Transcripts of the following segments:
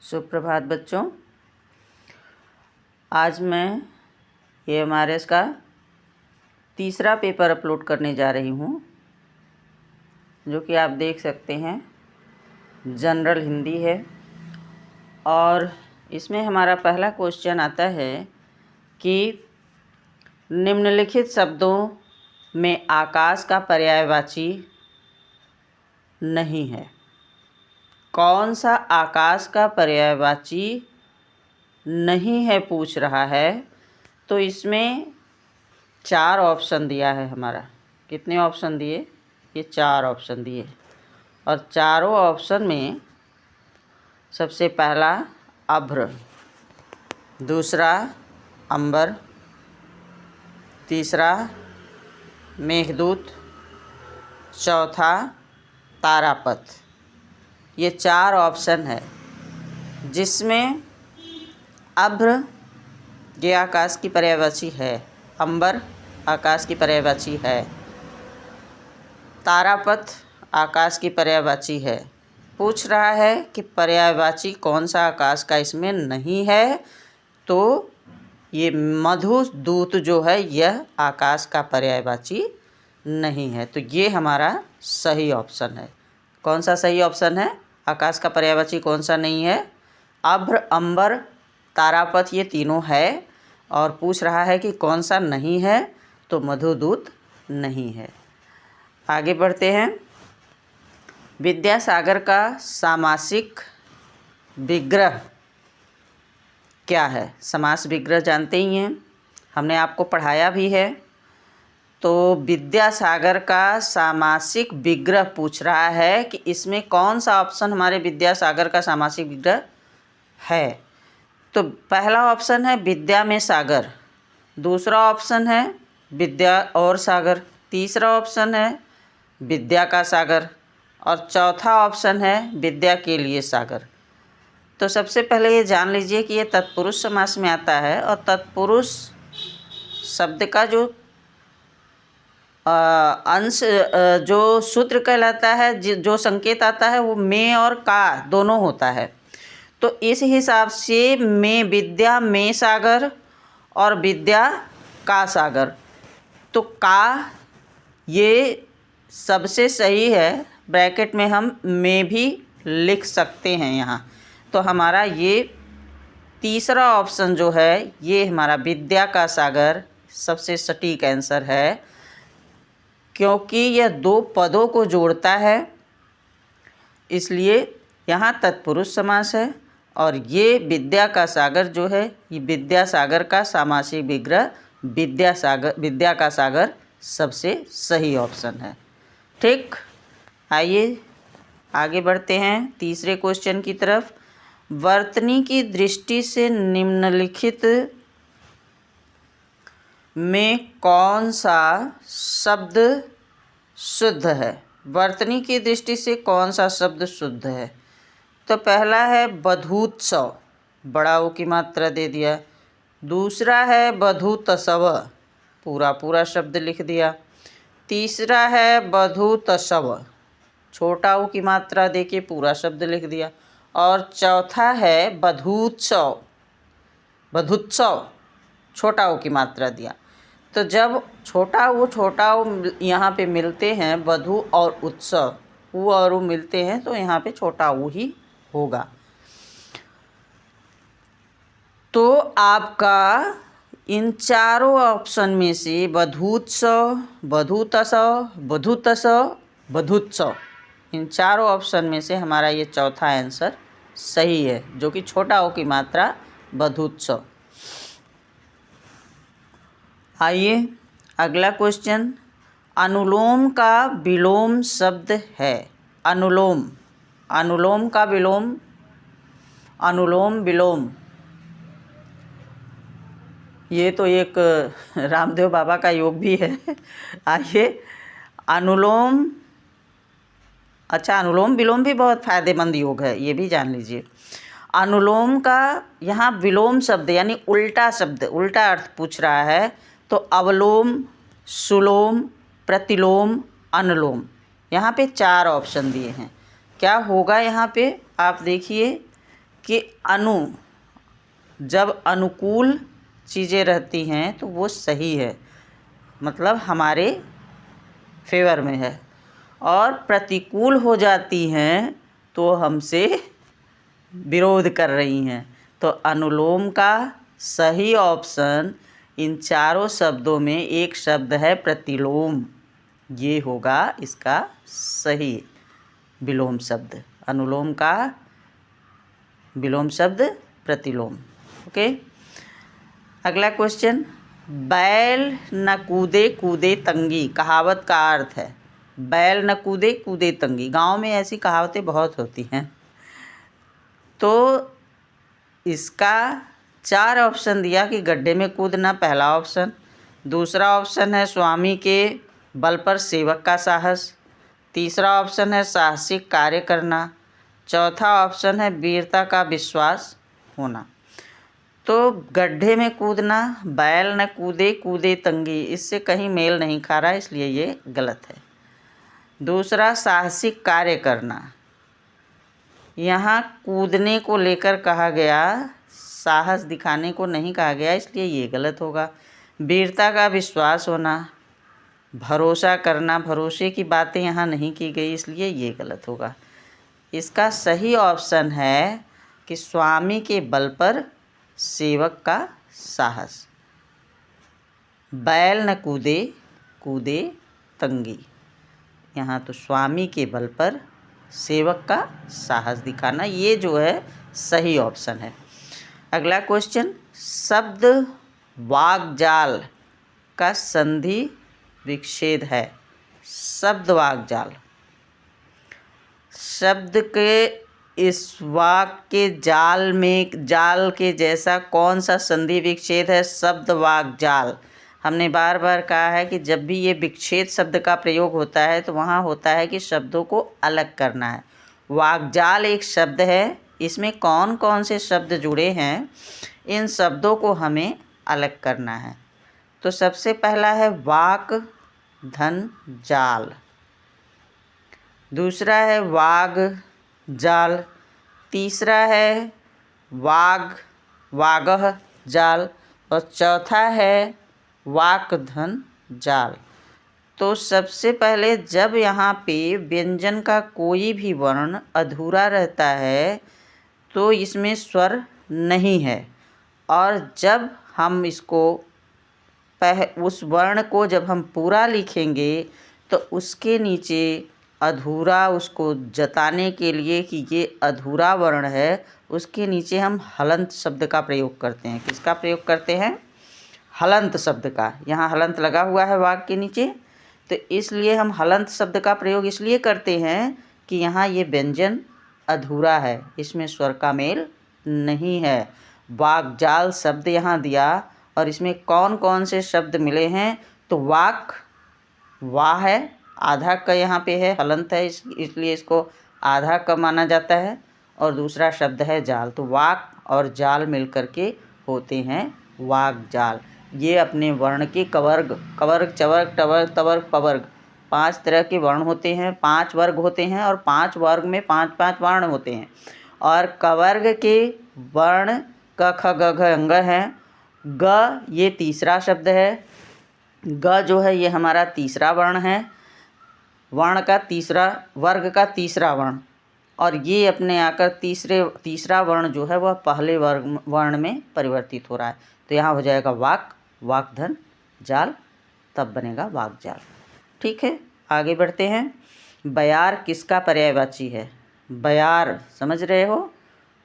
सुप्रभात बच्चों। आज मैं AMRS का तीसरा पेपर अपलोड करने जा रही हूँ, जो कि आप देख सकते हैं जनरल हिंदी है। और इसमें हमारा पहला क्वेश्चन आता है कि निम्नलिखित शब्दों में आकाश का पर्यायवाची नहीं है। कौन सा आकाश का पर्यायवाची नहीं है पूछ रहा है। तो इसमें 4 ऑप्शन दिया है हमारा। कितने ऑप्शन दिए? ये 4 ऑप्शन दिए। और चारों ऑप्शन में सबसे पहला अभ्र, दूसरा अंबर, तीसरा मेघदूत, चौथा तारापथ। ये 4 ऑप्शन है, जिसमें अभ्र ये आकाश की पर्यायवाची है, अंबर आकाश की पर्यायवाची है, तारापथ आकाश की पर्यायवाची है। पूछ रहा है कि पर्यायवाची कौन सा आकाश का इसमें नहीं है। तो ये मधुदूत जो है यह आकाश का पर्यायवाची नहीं है। तो ये हमारा सही ऑप्शन है। कौन सा सही ऑप्शन है? आकाश का पर्यायवाची कौन सा नहीं है? अभ्र, अंबर, तारापथ ये तीनों है। और पूछ रहा है कि कौन सा नहीं है, तो मधुदूत नहीं है। आगे बढ़ते हैं। विद्यासागर का सामासिक विग्रह क्या है? समास विग्रह जानते ही हैं, हमने आपको पढ़ाया भी है। तो विद्यासागर का सामासिक विग्रह पूछ रहा है कि इसमें कौन सा ऑप्शन हमारे विद्यासागर का सामासिक विग्रह है। तो पहला ऑप्शन है विद्या में सागर, दूसरा ऑप्शन है विद्या और सागर, तीसरा ऑप्शन है विद्या का सागर, और चौथा ऑप्शन है विद्या के लिए सागर। तो सबसे पहले ये जान लीजिए कि ये तत्पुरुष समास में आता है। और तत्पुरुष शब्द का जो अंश जो सूत्र कहलाता है, जो संकेत आता है, वो में और का दोनों होता है। तो इस हिसाब से में विद्या में सागर और विद्या का सागर, तो का ये सबसे सही है। ब्रैकेट में हम में भी लिख सकते हैं यहाँ। तो हमारा ये तीसरा ऑप्शन जो है, ये हमारा विद्या का सागर सबसे सटीक आंसर है, क्योंकि यह 2 पदों को जोड़ता है, इसलिए यहाँ तत्पुरुष समास है। और ये विद्या का सागर जो है, ये विद्यासागर का सामासिक विग्रह विद्या का सागर सबसे सही ऑप्शन है। ठीक, आइए आगे बढ़ते हैं तीसरे क्वेश्चन की तरफ। वर्तनी की दृष्टि से निम्नलिखित में कौन सा शब्द शुद्ध है? वर्तनी की दृष्टि से कौन सा शब्द शुद्ध है? तो पहला है बधूत्सव, बड़ा ओ की मात्रा दे दिया। दूसरा है बधूतसव, पूरा शब्द लिख दिया। तीसरा है बधूतसव, छोटा ओ की मात्रा दे के पूरा शब्द लिख दिया। और चौथा है बधूत्सव, छोटा ओ की मात्रा दिया। तो जब छोटा ओ यहाँ पे मिलते हैं, बधू और उत्सव, ऊ और ऊ मिलते हैं, तो यहाँ पे छोटा ऊ ही होगा। तो आपका इन चारों ऑप्शन में से बधूत्सव, बधूत्सव, इन चारों ऑप्शन में से हमारा ये चौथा आंसर सही है, जो कि छोटा ओ की मात्रा बधूत्सव। आइए अगला क्वेश्चन। अनुलोम का विलोम शब्द है। अनुलोम का विलोम, अनुलोम विलोम, ये तो एक रामदेव बाबा का योग भी है। आइए अनुलोम विलोम भी बहुत फ़ायदेमंद योग है, ये भी जान लीजिए। अनुलोम का यहाँ विलोम शब्द यानी उल्टा शब्द, उल्टा अर्थ पूछ रहा है। तो अवलोम, सुलोम, प्रतिलोम, अनुलोम, यहाँ पे 4 ऑप्शन दिए हैं। क्या होगा यहाँ पे आप देखिए कि जब अनुकूल चीज़ें रहती हैं तो वो सही है, मतलब हमारे फेवर में है, और प्रतिकूल हो जाती हैं तो हमसे विरोध कर रही हैं। तो अनुलोम का सही ऑप्शन इन चारों शब्दों में एक शब्द है प्रतिलोम, ये होगा इसका सही विलोम शब्द। अनुलोम का विलोम शब्द प्रतिलोम। ओके, अगला क्वेश्चन, बैल न कूदे कूदे तंगी कहावत का अर्थ है। बैल न कूदे कूदे तंगी, गांव में ऐसी कहावतें बहुत होती हैं। तो इसका 4 ऑप्शन दिया कि गड्ढे में कूदना पहला ऑप्शन, दूसरा ऑप्शन है स्वामी के बल पर सेवक का साहस, तीसरा ऑप्शन है साहसिक कार्य करना, चौथा ऑप्शन है वीरता का विश्वास होना। तो गड्ढे में कूदना, बैल न कूदे कूदे तंगी, इससे कहीं मेल नहीं खा रहा, इसलिए ये गलत है। दूसरा साहसिक कार्य करना, यहाँ कूदने को लेकर कहा गया, साहस दिखाने को नहीं कहा गया, इसलिए ये गलत होगा। वीरता का विश्वास होना, भरोसा करना, भरोसे की बातें यहाँ नहीं की गई, इसलिए ये गलत होगा। इसका सही ऑप्शन है कि स्वामी के बल पर सेवक का साहस। बैल न कूदे कूदे तंगी, यहाँ तो स्वामी के बल पर सेवक का साहस दिखाना, ये जो है सही ऑप्शन है। अगला क्वेश्चन, शब्द वाग्जाल का संधि विच्छेद है। शब्द वाग्जाल, शब्द के इस वाक्य जाल में जाल के जैसा कौन सा संधि विच्छेद है? शब्द वाग्जाल। हमने बार बार कहा है कि जब भी ये विच्छेद शब्द का प्रयोग होता है तो वहाँ होता है कि शब्दों को अलग करना है। वाग्जाल एक शब्द है, इसमें कौन कौन से शब्द जुड़े हैं, इन शब्दों को हमें अलग करना है। तो सबसे पहला है वाक धन जाल, दूसरा है वाग जाल, तीसरा है वागह जाल, और चौथा है वाक धन जाल। तो सबसे पहले जब यहाँ पे व्यंजन का कोई भी वर्ण अधूरा रहता है तो इसमें स्वर नहीं है, और जब हम इसको उस वर्ण को जब हम पूरा लिखेंगे तो उसके नीचे अधूरा, उसको जताने के लिए कि ये अधूरा वर्ण है, उसके नीचे हम हलंत शब्द का प्रयोग करते हैं। किसका प्रयोग करते हैं? हलंत शब्द का। यहाँ हलंत लगा हुआ है वाक के नीचे, तो इसलिए हम हलंत शब्द का प्रयोग इसलिए करते हैं कि यहाँ ये व्यंजन अधूरा है, इसमें स्वर का मेल नहीं है। वाग्जाल शब्द यहाँ दिया, और इसमें कौन कौन से शब्द मिले हैं? तो वाक, वाह है, आधा क यहाँ पे है, हलंत है, इसलिए इसको आधा क माना जाता है। और दूसरा शब्द है जाल, तो वाक और जाल मिल करके होते हैं वाग्जाल। ये अपने वर्ण के कवर्ग, चवर्ग, टवर्ग, तवर्ग, पवर्ग, 5 तरह के वर्ण होते हैं, 5 वर्ग होते हैं, और 5 वर्ग में 5-5 वर्ण होते हैं। और कवर्ग के वर्ण क ख ग घ अंग हैं। ग ये तीसरा शब्द है, ग जो है ये हमारा तीसरा वर्ण है, वर्ण का तीसरा, वर्ग का तीसरा वर्ण, और ये अपने आकर तीसरा वर्ण जो है वह पहले वर्ण में परिवर्तित हो रहा है। तो यहाँ हो जाएगा वाक, वाकधन जाल, तब बनेगा वाग्जाल। ठीक है, आगे बढ़ते हैं। बयार किसका पर्यायवाची है? बयार समझ रहे हो,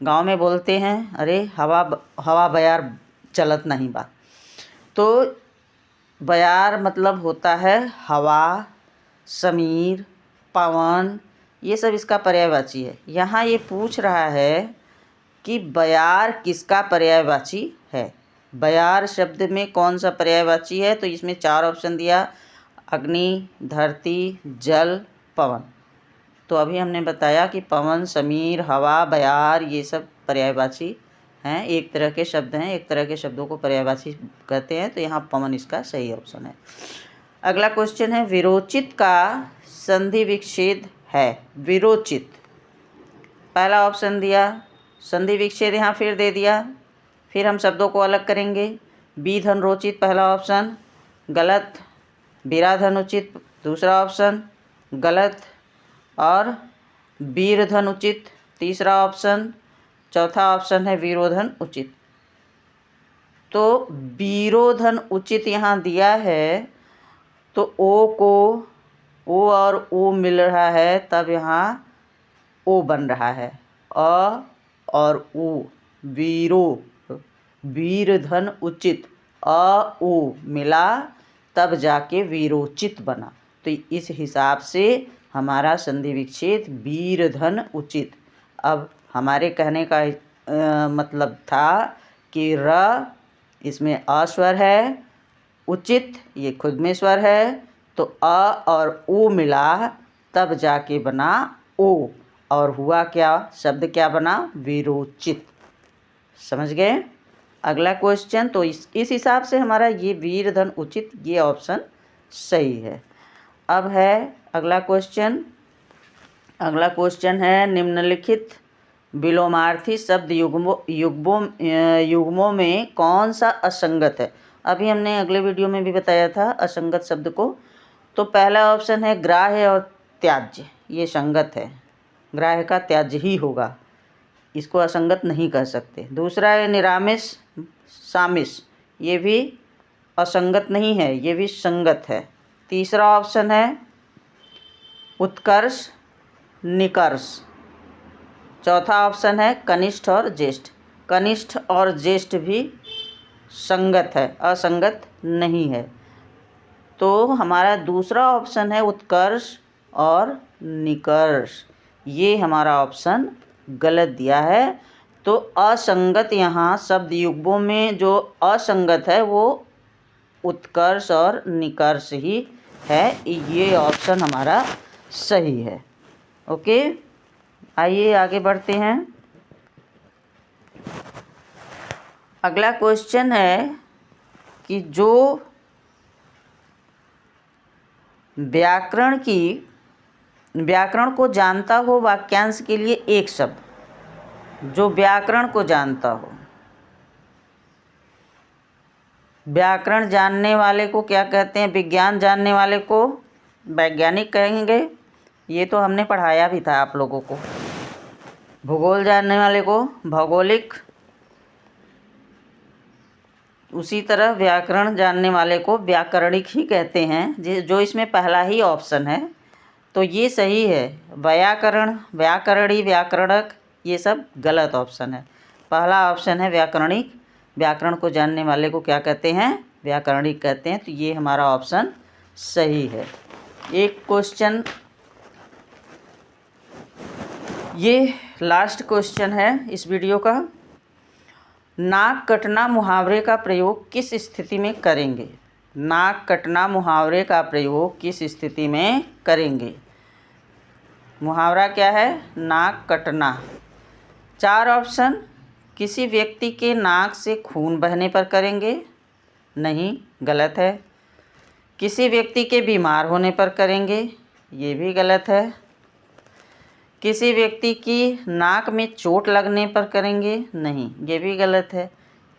गांव में बोलते हैं अरे हवा बयार चलत नहीं बा। तो बयार मतलब होता है हवा, समीर, पवन, ये सब इसका पर्यायवाची है। यहाँ ये पूछ रहा है कि बयार किसका पर्यायवाची है। बयार शब्द में कौन सा पर्यायवाची है? तो इसमें 4 ऑप्शन दिया, अग्नि, धरती, जल, पवन। तो अभी हमने बताया कि पवन, समीर, हवा, बयार ये सब पर्यायवाची हैं, एक तरह के शब्द हैं, एक तरह के शब्दों को पर्यायवाची कहते हैं। तो यहाँ पवन इसका सही ऑप्शन है। अगला क्वेश्चन है, विरोचित का संधि विच्छेद है। विरोचित, पहला ऑप्शन दिया संधि विच्छेद यहाँ फिर दे दिया। फिर हम शब्दों को अलग करेंगे। बी धन रोचित पहला ऑप्शन गलत, बीरा धन उचित दूसरा ऑप्शन गलत, और वीर धन उचित तीसरा ऑप्शन, चौथा ऑप्शन है वीरोधन उचित। तो वीरोधन उचित यहाँ दिया है, तो ओ को ओ और ओ मिल रहा है, तब यहाँ ओ बन रहा है। अ और उ वीरो, वीर धन उचित, अ उ मिला तब जाके वीरोचित बना। तो इस हिसाब से हमारा संधि विच्छेद वीर धन उचित। अब हमारे कहने का मतलब था कि र इसमें अ स्वर है, उचित ये खुद में स्वर है, तो अ और उ मिला तब जाके बना ओ, और हुआ क्या, शब्द क्या बना, वीरोचित। समझ गए। अगला क्वेश्चन, तो इस हिसाब से हमारा ये वीर धन उचित ये ऑप्शन सही है। अब है अगला क्वेश्चन। अगला क्वेश्चन है निम्नलिखित विलोमार्थी शब्द युग्मों में कौन सा असंगत है। अभी हमने अगले वीडियो में भी बताया था असंगत शब्द को। तो पहला ऑप्शन है ग्राह्य और त्याज्य, ये संगत है, ग्राह्य का त्याज्य ही होगा, इसको असंगत नहीं कह सकते। दूसरा है निरामिष सामिष, ये भी असंगत नहीं है, ये भी संगत है। तीसरा ऑप्शन है उत्कर्ष निकर्ष। चौथा ऑप्शन है कनिष्ठ और ज्येष्ठ, कनिष्ठ और ज्येष्ठ भी संगत है, असंगत नहीं है। तो हमारा दूसरा ऑप्शन है उत्कर्ष और निकर्ष, ये हमारा ऑप्शन गलत दिया है। तो असंगत यहाँ शब्द युग्मों में जो असंगत है वो उत्कर्ष और निकर्ष ही है, ये ऑप्शन हमारा सही है। ओके, आइए आगे बढ़ते हैं। अगला क्वेश्चन है कि जो व्याकरण को जानता हो वाक्यांश के लिए एक शब्द, जो व्याकरण को जानता हो। व्याकरण जानने वाले को क्या कहते हैं, विज्ञान जानने वाले को वैज्ञानिक कहेंगे, ये तो हमने पढ़ाया भी था आप लोगों को। भूगोल जानने वाले को भौगोलिक, उसी तरह व्याकरण जानने वाले को व्याकरणिक ही कहते हैं, जो इसमें पहला ही ऑप्शन है। तो ये सही है। व्याकरण, व्याकरणी, व्याकरणक ये सब गलत ऑप्शन है। पहला ऑप्शन है व्याकरणिक, व्याकरण को जानने वाले को क्या कहते हैं, व्याकरणिक कहते हैं। तो ये हमारा ऑप्शन सही है। एक क्वेश्चन, ये लास्ट क्वेश्चन है इस वीडियो का। नाक कटना मुहावरे का प्रयोग किस स्थिति में करेंगे। नाक कटना मुहावरे का प्रयोग किस स्थिति में करेंगे। मुहावरा क्या है, नाक कटना। 4 ऑप्शन, किसी व्यक्ति के नाक से खून बहने पर करेंगे, नहीं, गलत है। किसी व्यक्ति के बीमार होने पर करेंगे, ये भी गलत है। किसी व्यक्ति की नाक में चोट लगने पर करेंगे, नहीं, ये भी गलत है।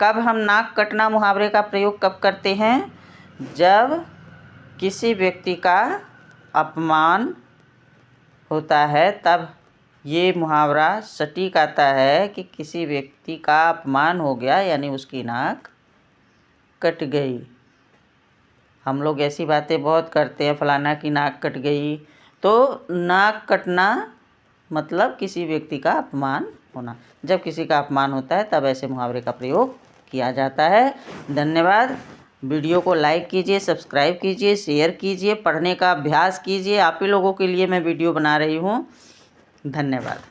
कब हम नाक कटना मुहावरे का प्रयोग कब करते हैं, जब किसी व्यक्ति का अपमान होता है, तब ये मुहावरा सटीक आता है कि किसी व्यक्ति का अपमान हो गया, यानी उसकी नाक कट गई। हम लोग ऐसी बातें बहुत करते हैं, फलाना की नाक कट गई। तो नाक कटना मतलब किसी व्यक्ति का अपमान होना। जब किसी का अपमान होता है तब ऐसे मुहावरे का प्रयोग किया जाता है। धन्यवाद। वीडियो को लाइक कीजिए, सब्सक्राइब कीजिए, शेयर कीजिए, पढ़ने का अभ्यास कीजिए। आप ही लोगों के लिए मैं वीडियो बना रही हूँ। धन्यवाद।